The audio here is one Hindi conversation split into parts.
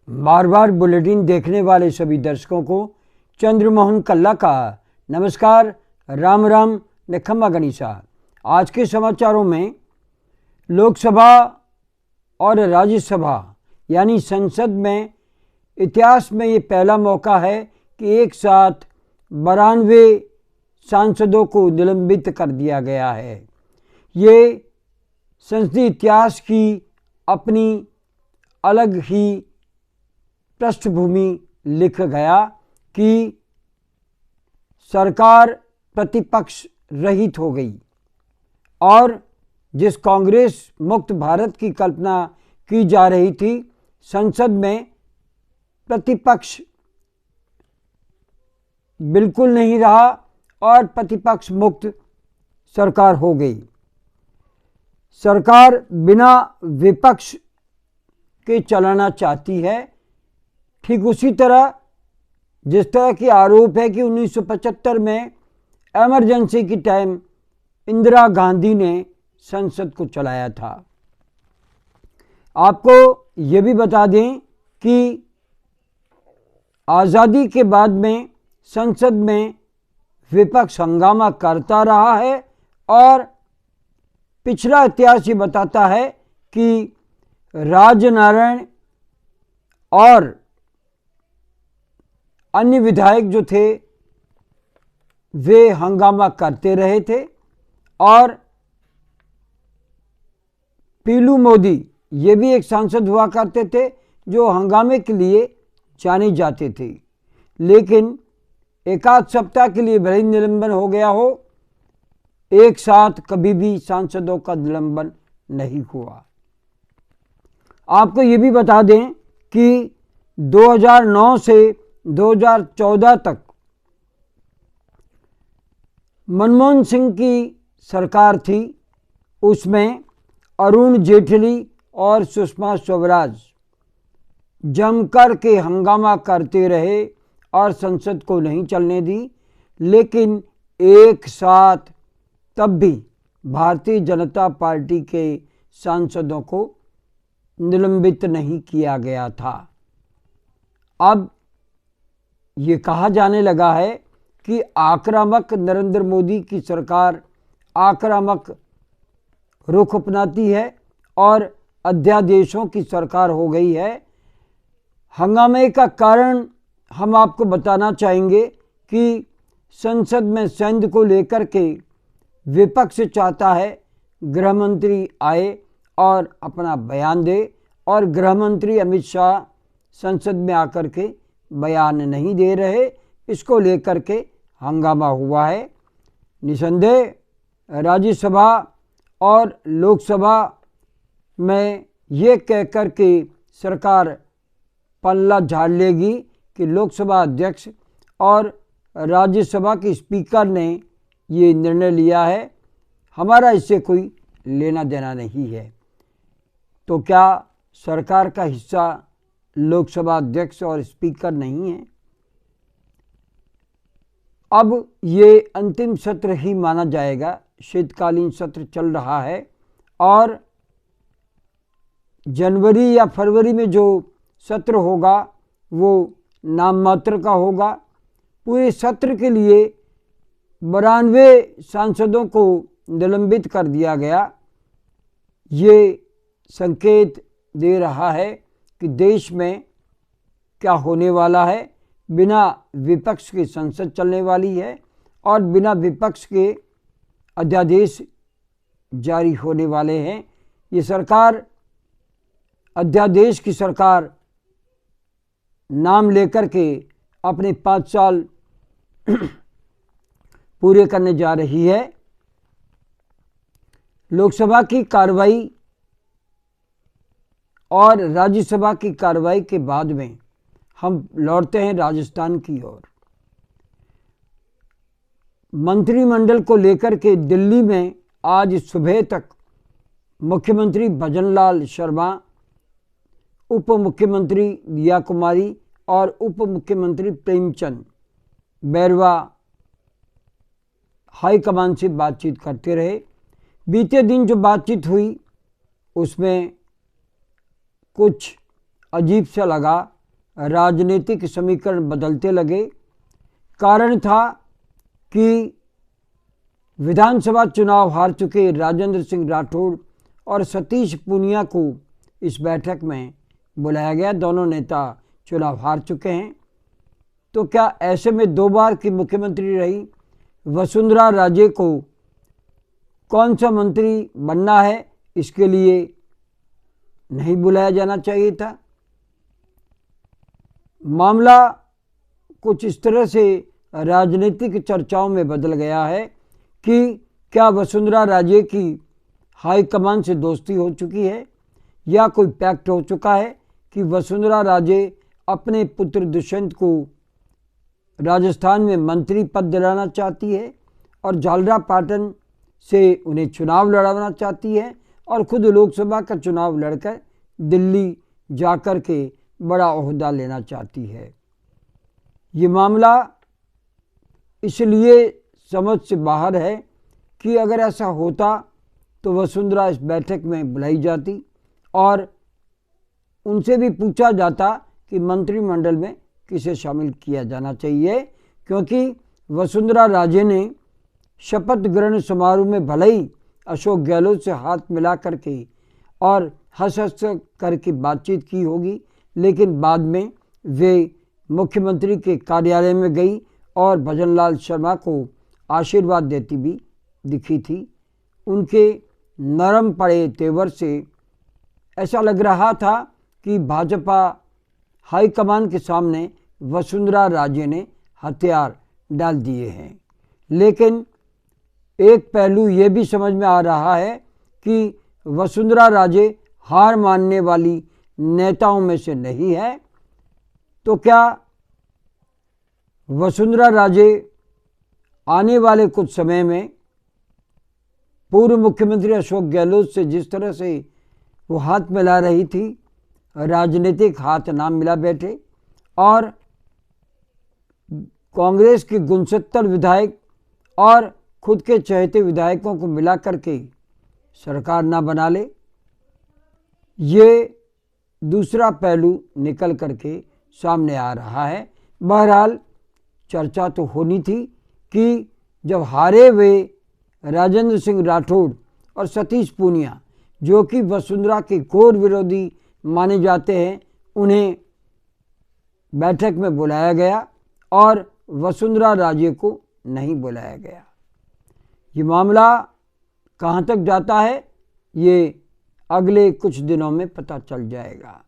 बार बार बुलेटिन देखने वाले सभी दर्शकों को चंद्रमोहन कल्ला का नमस्कार, राम राम ने खम्मा गणिसा। आज के समाचारों में लोकसभा और राज्यसभा यानी संसद में इतिहास में ये पहला मौका है कि एक साथ 92 सांसदों को निलंबित कर दिया गया है। ये संसदीय इतिहास की अपनी अलग ही पृष्ठभूमि लिख गया कि सरकार प्रतिपक्ष रहित हो गई और जिस कांग्रेस मुक्त भारत की कल्पना की जा रही थी, संसद में प्रतिपक्ष बिल्कुल नहीं रहा और प्रतिपक्ष मुक्त सरकार हो गई। सरकार बिना विपक्ष के चलाना चाहती है। ठीक उसी तरह जिस तरह की आरोप है कि 1975 में इमरजेंसी की टाइम इंदिरा गांधी ने संसद को चलाया था। आपको ये भी बता दें कि आज़ादी के बाद में संसद में विपक्ष हंगामा करता रहा है और पिछला इतिहास ये बताता है कि राजनारायण और अन्य विधायक जो थे वे हंगामा करते रहे थे और पीलू मोदी ये भी एक सांसद हुआ करते थे जो हंगामे के लिए जाने जाते थे, लेकिन एक आध सप्ताह के लिए भले निलंबन हो गया हो, एक साथ कभी भी सांसदों का निलंबन नहीं हुआ। आपको ये भी बता दें कि 2009 से 2014 तक मनमोहन सिंह की सरकार थी, उसमें अरुण जेटली और सुषमा स्वराज जमकर के हंगामा करते रहे और संसद को नहीं चलने दी, लेकिन एक साथ तब भी भारतीय जनता पार्टी के सांसदों को निलंबित नहीं किया गया था। अब ये कहा जाने लगा है कि आक्रामक नरेंद्र मोदी की सरकार आक्रामक रुख अपनाती है और अध्यादेशों की सरकार हो गई है। हंगामे का कारण हम आपको बताना चाहेंगे कि संसद में संघ को लेकर के विपक्ष चाहता है गृह मंत्री आए और अपना बयान दे, और गृह मंत्री अमित शाह संसद में आकर के बयान नहीं दे रहे। इसको लेकर के हंगामा हुआ है। निसंदेह राज्यसभा और लोकसभा में ये कहकर के सरकार पल्ला झाड़ लेगी कि लोकसभा अध्यक्ष और राज्यसभा के स्पीकर ने ये निर्णय लिया है, हमारा इससे कोई लेना देना नहीं है। तो क्या सरकार का हिस्सा लोकसभा अध्यक्ष और स्पीकर नहीं है? अब ये अंतिम सत्र ही माना जाएगा। शीतकालीन सत्र चल रहा है और जनवरी या फरवरी में जो सत्र होगा वो नाम मात्र का होगा। पूरे सत्र के लिए 92 सांसदों को निलंबित कर दिया गया। ये संकेत दे रहा है कि देश में क्या होने वाला है। बिना विपक्ष के संसद चलने वाली है और बिना विपक्ष के अध्यादेश जारी होने वाले हैं। ये सरकार अध्यादेश की सरकार नाम लेकर के अपने 5 साल पूरे करने जा रही है। लोकसभा की कार्रवाई और राज्यसभा की कार्रवाई के बाद में हम लौटते हैं राजस्थान की ओर। मंत्रिमंडल को लेकर के दिल्ली में आज सुबह तक मुख्यमंत्री भजनलाल शर्मा, उप मुख्यमंत्री दिया कुमारी और उप मुख्यमंत्री प्रेमचंद बैरवा हाईकमान से बातचीत करते रहे। बीते दिन जो बातचीत हुई उसमें कुछ अजीब सा लगा राजनीतिक समीकरण बदलते लगे। कारण था कि विधानसभा चुनाव हार चुके राजेंद्र सिंह राठौड़ और सतीश पूनिया को इस बैठक में बुलाया गया। दोनों नेता चुनाव हार चुके हैं। तो क्या ऐसे में 2 बार की मुख्यमंत्री रही वसुंधरा राजे को कौन सा मंत्री बनना है, इसके लिए नहीं बुलाया जाना चाहिए था? मामला कुछ इस तरह से राजनीतिक चर्चाओं में बदल गया है कि क्या वसुंधरा राजे की हाईकमान से दोस्ती हो चुकी है या कोई पैक्ट हो चुका है कि वसुंधरा राजे अपने पुत्र दुष्यंत को राजस्थान में मंत्री पद दिलाना चाहती है और झालरापाटन से उन्हें चुनाव लड़ाना चाहती है और खुद लोकसभा का चुनाव लड़कर दिल्ली जाकर के बड़ा ओहदा लेना चाहती है। ये मामला इसलिए समझ से बाहर है कि अगर ऐसा होता तो वसुंधरा इस बैठक में बुलाई जाती और उनसे भी पूछा जाता कि मंत्रिमंडल में किसे शामिल किया जाना चाहिए, क्योंकि वसुंधरा राजे ने शपथ ग्रहण समारोह में भले ही अशोक गहलोत से हाथ मिला करके और हंस हंस करके बातचीत की होगी, लेकिन बाद में वे मुख्यमंत्री के कार्यालय में गई और भजनलाल शर्मा को आशीर्वाद देती भी दिखी थी। उनके नरम पड़े तेवर से ऐसा लग रहा था कि भाजपा हाईकमान के सामने वसुंधरा राजे ने हथियार डाल दिए हैं। लेकिन एक पहलू ये भी समझ में आ रहा है कि वसुंधरा राजे हार मानने वाली नेताओं में से नहीं है। तो क्या वसुंधरा राजे आने वाले कुछ समय में पूर्व मुख्यमंत्री अशोक गहलोत से जिस तरह से वो हाथ मिला रही थी, राजनीतिक हाथ ना मिला बैठे और कांग्रेस के 69 विधायक और खुद के चहेते विधायकों को मिला करके सरकार ना बना ले? ये दूसरा पहलू निकल करके सामने आ रहा है। बहरहाल चर्चा तो होनी थी कि जब हारे वे राजेंद्र सिंह राठौड़ और सतीश पूनिया, जो कि वसुंधरा के घोर विरोधी माने जाते हैं, उन्हें बैठक में बुलाया गया और वसुंधरा राजे को नहीं बुलाया गया। ये मामला कहाँ तक जाता है ये अगले कुछ दिनों में पता चल जाएगा।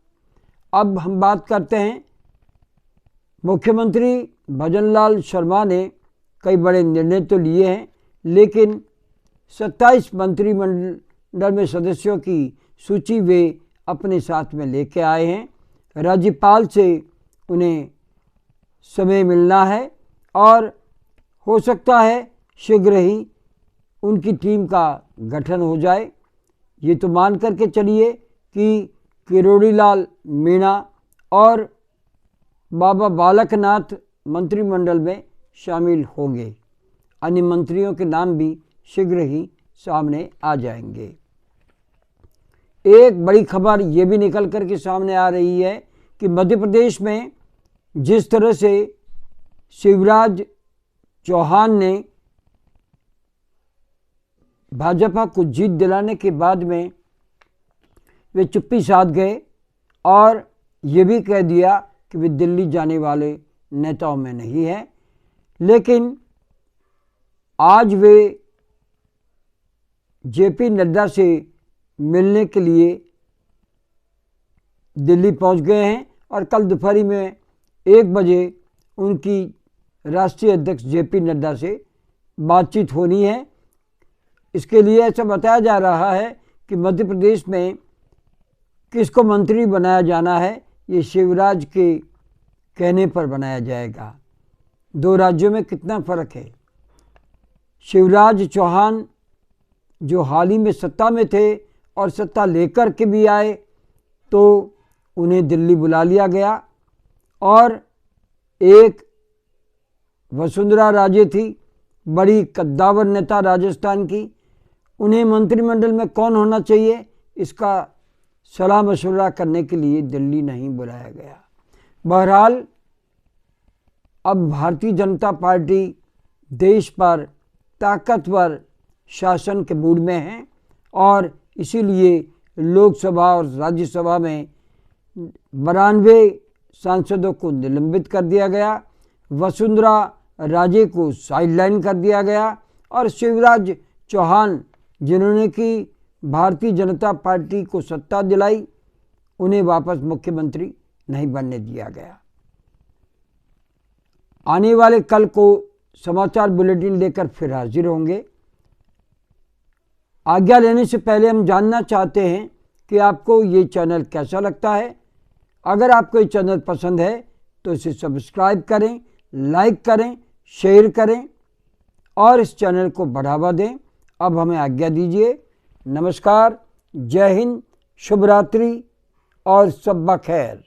अब हम बात करते हैं, मुख्यमंत्री भजनलाल शर्मा ने कई बड़े निर्णय तो लिए हैं, लेकिन 27 मंत्रिमंडल में सदस्यों की सूची वे अपने साथ में लेके आए हैं। राज्यपाल से उन्हें समय मिलना है और हो सकता है शीघ्र ही उनकी टीम का गठन हो जाए। ये तो मान करके चलिए कि किरोड़ीलाल मीणा और बाबा बालकनाथ मंत्रिमंडल में शामिल होंगे। अन्य मंत्रियों के नाम भी शीघ्र ही सामने आ जाएंगे। एक बड़ी खबर ये भी निकल कर के सामने आ रही है कि मध्य प्रदेश में जिस तरह से शिवराज चौहान ने भाजपा को जीत दिलाने के बाद में वे चुप्पी साध गए और ये भी कह दिया कि वे दिल्ली जाने वाले नेताओं में नहीं है। लेकिन आज वे जेपी नड्डा से मिलने के लिए दिल्ली पहुंच गए हैं और कल दोपहर में 1 बजे उनकी राष्ट्रीय अध्यक्ष जेपी नड्डा से बातचीत होनी है। इसके लिए ऐसा बताया जा रहा है कि मध्य प्रदेश में किसको मंत्री बनाया जाना है, ये शिवराज के कहने पर बनाया जाएगा। 2 राज्यों में कितना फ़र्क है। शिवराज चौहान जो हाल ही में सत्ता में थे और सत्ता लेकर के भी आए, तो उन्हें दिल्ली बुला लिया गया और एक वसुंधरा राजे थी, बड़ी कद्दावर नेता राजस्थान की, उन्हें मंत्रिमंडल में कौन होना चाहिए इसका सलाह मशवरा करने के लिए दिल्ली नहीं बुलाया गया। बहरहाल अब भारतीय जनता पार्टी देश पर ताकतवर शासन के मूड में है और इसीलिए लोकसभा और राज्यसभा में 92 सांसदों को निलंबित कर दिया गया, वसुंधरा राजे को साइडलाइन कर दिया गया और शिवराज चौहान जिन्होंने कि भारतीय जनता पार्टी को सत्ता दिलाई, उन्हें वापस मुख्यमंत्री नहीं बनने दिया गया। आने वाले कल को समाचार बुलेटिन लेकर फिर हाजिर होंगे। आज्ञा लेने से पहले हम जानना चाहते हैं कि आपको ये चैनल कैसा लगता है। अगर आपको ये चैनल पसंद है तो इसे सब्सक्राइब करें, लाइक करें, शेयर करें और इस चैनल को बढ़ावा दें। अब हमें आज्ञा दीजिए। नमस्कार, जय हिंद, शुभ रात्रि और सब खैर।